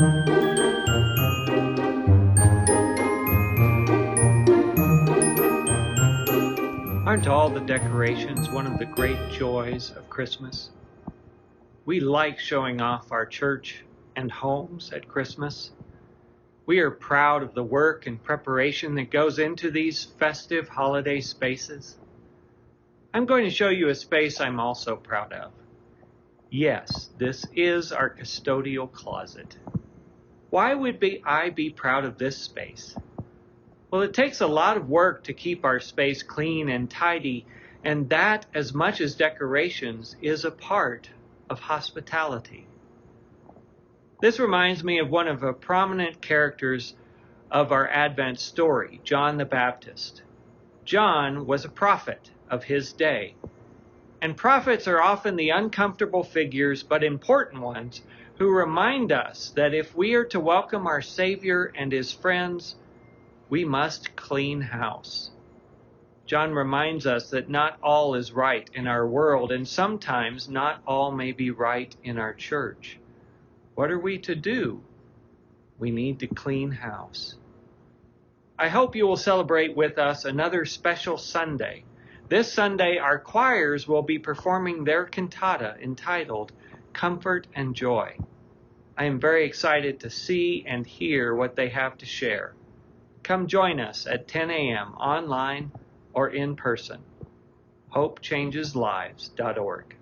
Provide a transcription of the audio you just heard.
Aren't all the decorations one of the great joys of Christmas? We like showing off our church and homes at Christmas. We are proud of the work and preparation that goes into these festive holiday spaces. I'm going to show you a space I'm also proud of. Yes, this is our custodial closet. Why would I be proud of this space? Well, it takes a lot of work to keep our space clean and tidy, and that, as much as decorations, is a part of hospitality. This reminds me of one of the prominent characters of our Advent story, John the Baptist. John was a prophet of his day, and prophets are often the uncomfortable figures, but important ones, who remind us that if we are to welcome our Savior and his friends, we must clean house. John reminds us that not all is right in our world, and sometimes not all may be right in our church. What are we to do? We need to clean house. I hope you will celebrate with us another special Sunday. This Sunday, our choirs will be performing their cantata entitled Comfort and Joy. I am very excited to see and hear what they have to share. Come join us at 10 a.m. online or in person. HopeChangesLives.org.